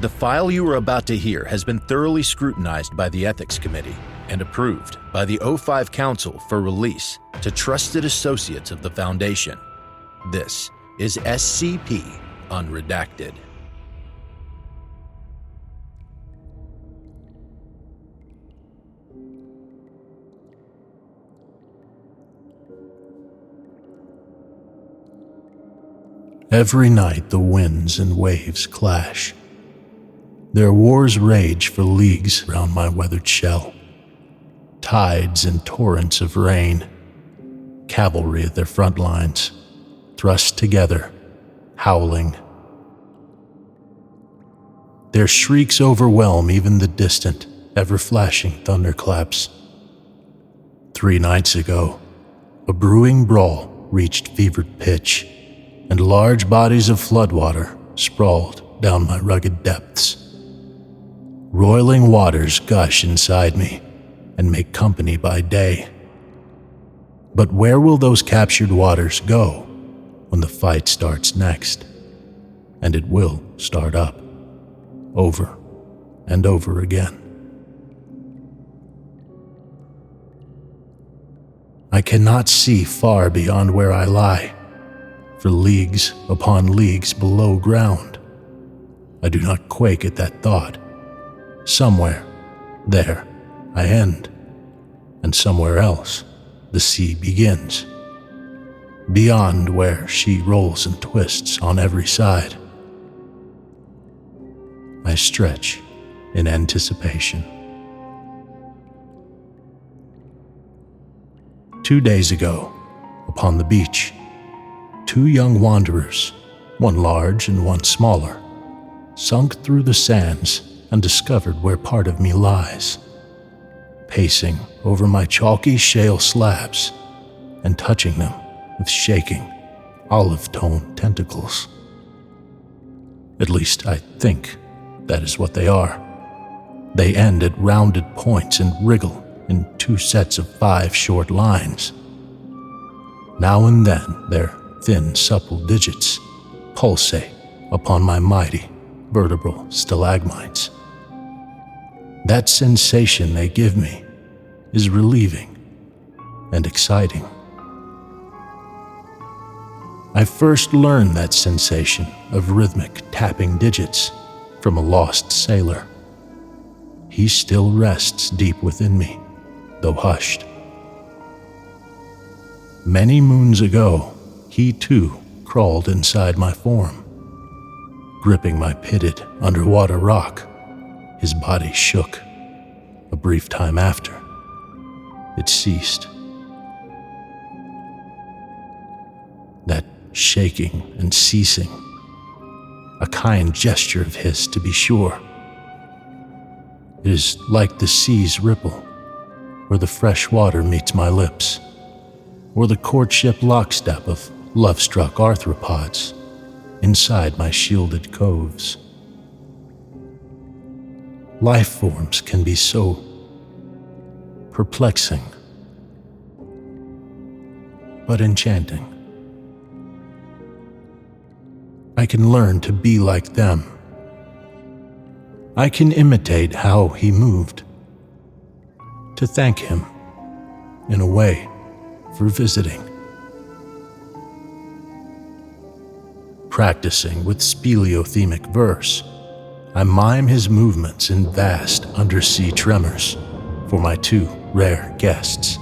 The file you are about to hear has been thoroughly scrutinized by the Ethics Committee and approved by the O5 Council for release to trusted associates of the Foundation. This is SCP Unredacted. Every night the winds and waves clash. Their wars rage for leagues round my weathered shell. Tides and torrents of rain, cavalry at their front lines, thrust together, howling. Their shrieks overwhelm even the distant, ever-flashing thunderclaps. 3 nights ago, a brewing brawl reached fevered pitch, and large bodies of floodwater sprawled down my rugged depths. Roiling waters gush inside me and make company by day. But where will those captured waters go when the fight starts next? And it will start up, over and over again. I cannot see far beyond where I lie, for leagues upon leagues below ground. I do not quake at that thought. Somewhere, there, I end, and somewhere else, the sea begins, beyond where she rolls and twists on every side. I stretch in anticipation. 2 days ago, upon the beach, 2 young wanderers, one large and one smaller, sunk through the sands and discovered where part of me lies, pacing over my chalky shale slabs and touching them with shaking, olive-toned tentacles. At least I think that is what they are. They end at rounded points and wriggle in 2 sets of 5 short lines. Now and then their thin, supple digits pulsate upon my mighty, vertebral stalagmites. That sensation they give me is relieving and exciting. I first learned that sensation of rhythmic tapping digits from a lost sailor. He still rests deep within me, though hushed. Many moons ago, he too crawled inside my form. Gripping my pitted underwater rock, his body shook. A brief time after, it ceased. That shaking and ceasing, a kind gesture of his to be sure. It is like the sea's ripple, where the fresh water meets my lips, or the courtship lockstep of love-struck arthropods inside my shielded coves. Life forms can be so perplexing, but enchanting. I can learn to be like them. I can imitate how he moved, to thank him, in a way, for visiting. Practicing with speleothemic verse, I mime his movements in vast undersea tremors for my 2 rare guests.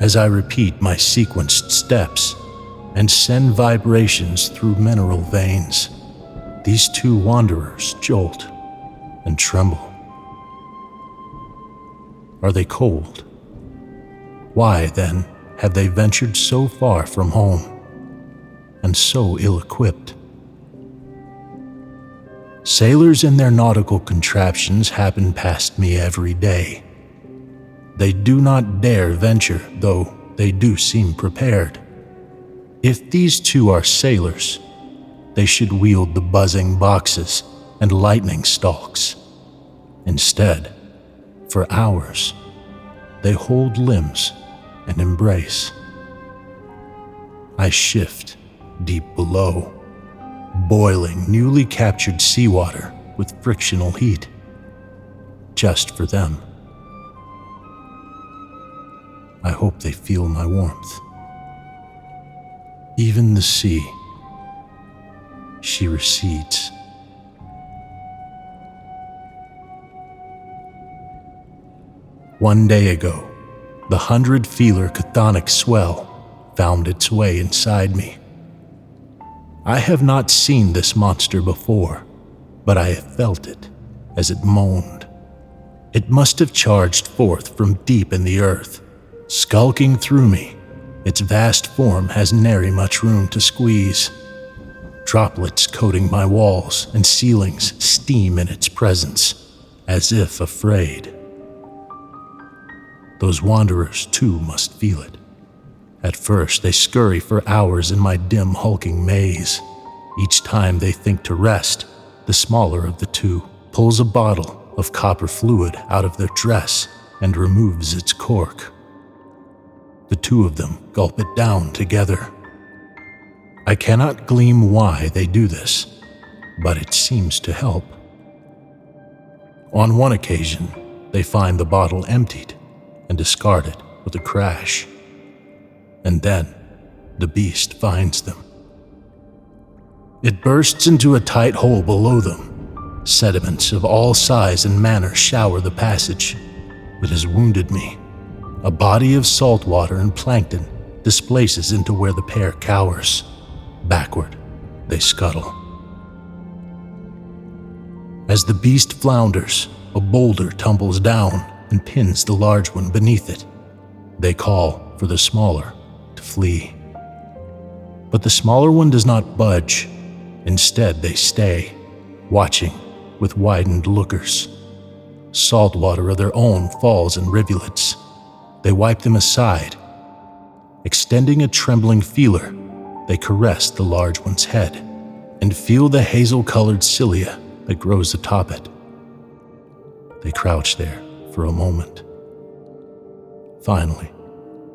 As I repeat my sequenced steps and send vibrations through mineral veins, these 2 wanderers jolt and tremble. Are they cold? Why, then, have they ventured so far from home and so ill-equipped? Sailors in their nautical contraptions happen past me every day. They do not dare venture, though they do seem prepared. If these 2 are sailors, they should wield the buzzing boxes and lightning stalks. Instead, for hours, they hold limbs and embrace. I shift deep below, boiling newly captured seawater with frictional heat. Just for them. I hope they feel my warmth. Even the sea. She recedes. One day ago, the 100-feeler chthonic swell found its way inside me. I have not seen this monster before, but I have felt it as it moaned. It must have charged forth from deep in the earth, skulking through me. Its vast form has nary much room to squeeze. Droplets coating my walls and ceilings steam in its presence, as if afraid. Those wanderers, too, must feel it. At first, they scurry for hours in my dim, hulking maze. Each time they think to rest, the smaller of the two pulls a bottle of copper fluid out of their dress and removes its cork. The two of them gulp it down together. I cannot glean why they do this, but it seems to help. On one occasion, they find the bottle emptied and discard it with a crash. And then, the beast finds them. It bursts into a tight hole below them. Sediments of all size and manner shower the passage. It has wounded me. A body of salt water and plankton displaces into where the pair cowers. Backward, they scuttle. As the beast flounders, a boulder tumbles down and pins the large one beneath it. They call for the smaller to flee. But the smaller one does not budge. Instead, they stay, watching with widened lookers. Salt water of their own falls in rivulets. They wipe them aside. Extending a trembling feeler, they caress the large one's head and feel the hazel-colored cilia that grows atop it. They crouch there for a moment. Finally,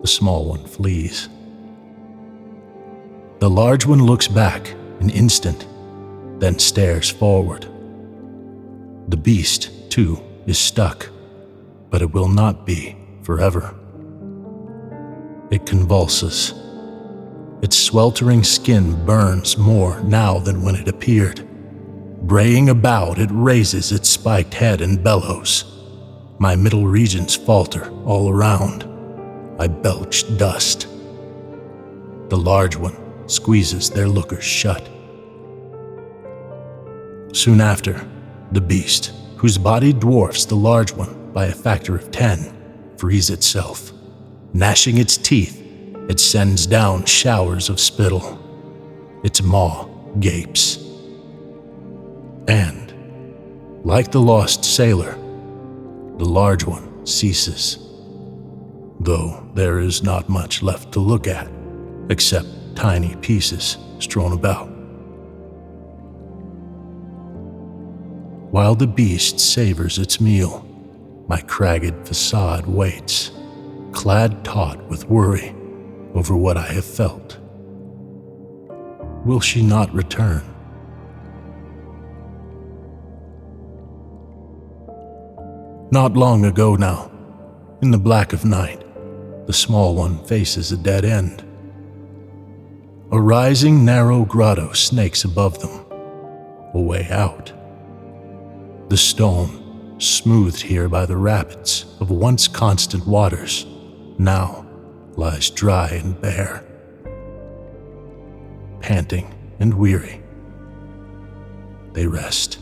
the small one flees. The large one looks back an instant, then stares forward. The beast, too, is stuck, but it will not be forever. It convulses. Its sweltering skin burns more now than when it appeared. Braying about, it raises its spiked head and bellows. My middle regions falter all around. I belch dust. The large one squeezes their lookers shut. Soon after, the beast, whose body dwarfs the large one by a factor of 10, frees itself. Gnashing its teeth, it sends down showers of spittle. Its maw gapes. And, like the lost sailor, the large one ceases. Though there is not much left to look at, except tiny pieces strewn about. While the beast savors its meal, my cragged facade waits, clad taut with worry over what I have felt. Will she not return? Not long ago now, in the black of night, the small one faces a dead end. A rising, narrow grotto snakes above them, a way out. The stone, smoothed here by the rapids of once constant waters, now lies dry and bare. Panting and weary, they rest.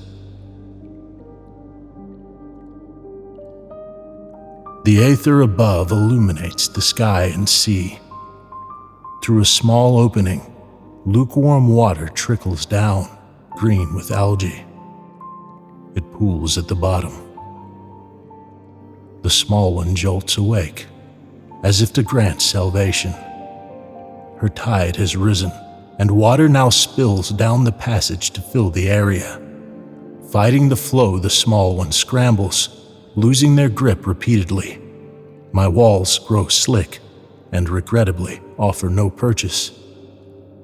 The aether above illuminates the sky and sea. Through a small opening, lukewarm water trickles down, green with algae. It pools at the bottom. The small one jolts awake, as if to grant salvation. Her tide has risen, and water now spills down the passage to fill the area. Fighting the flow, the small one scrambles, losing their grip repeatedly. My walls grow slick and regrettably offer no purchase.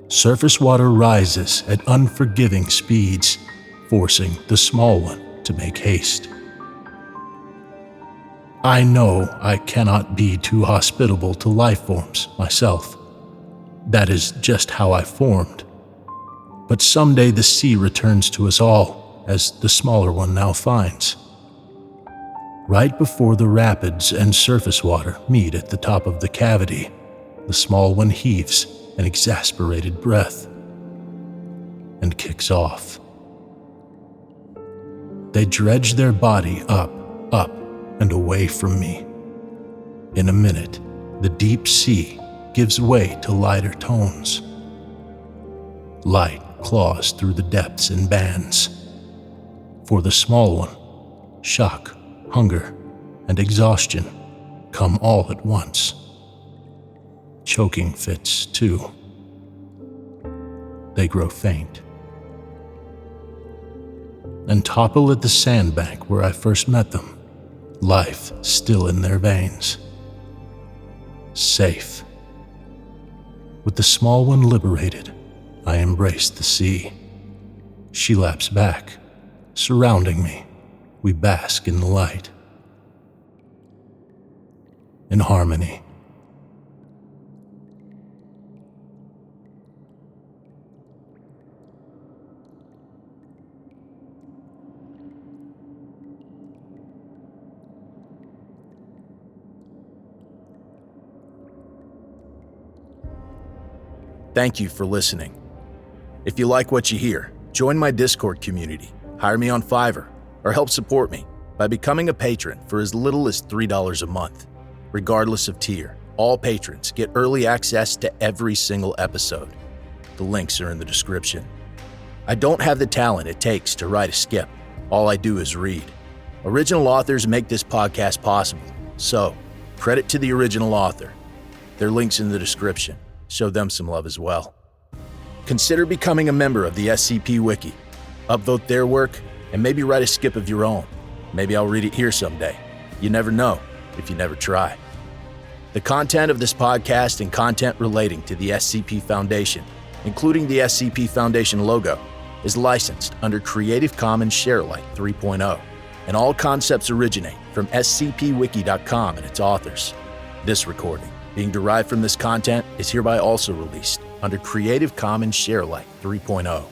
Surface water rises at unforgiving speeds, forcing the small one to make haste. I know I cannot be too hospitable to life forms myself. That is just how I formed. But someday the sea returns to us all, as the smaller one now finds. Right before the rapids and surface water meet at the top of the cavity, the small one heaves an exasperated breath and kicks off. They dredge their body up, and away from me. In a minute, the deep sea gives way to lighter tones. Light claws through the depths in bands. For the small one, shock, hunger, and exhaustion come all at once. Choking fits, too. They grow faint and topple at the sandbank where I first met them, life still in their veins. Safe. With the small one liberated, I embrace the sea. She laps back, surrounding me. We bask in the light. In harmony. Thank you for listening. If you like what you hear, join my Discord community, hire me on Fiverr, or help support me by becoming a patron for as little as $3 a month. Regardless of tier, all patrons get early access to every single episode. The links are in the description. I don't have the talent it takes to write a skip. All I do is read. Original authors make this podcast possible, so credit to the original author. Their link's in the description. Show them some love as well. Consider becoming a member of the SCP Wiki. Upvote their work and maybe write a skip of your own. Maybe I'll read it here someday. You never know if you never try. The content of this podcast and content relating to the SCP Foundation, including the SCP Foundation logo, is licensed under Creative Commons Sharealike 3.0, and all concepts originate from scpwiki.com and its authors. This recording, being derived from this content, is hereby also released under Creative Commons Sharealike 3.0.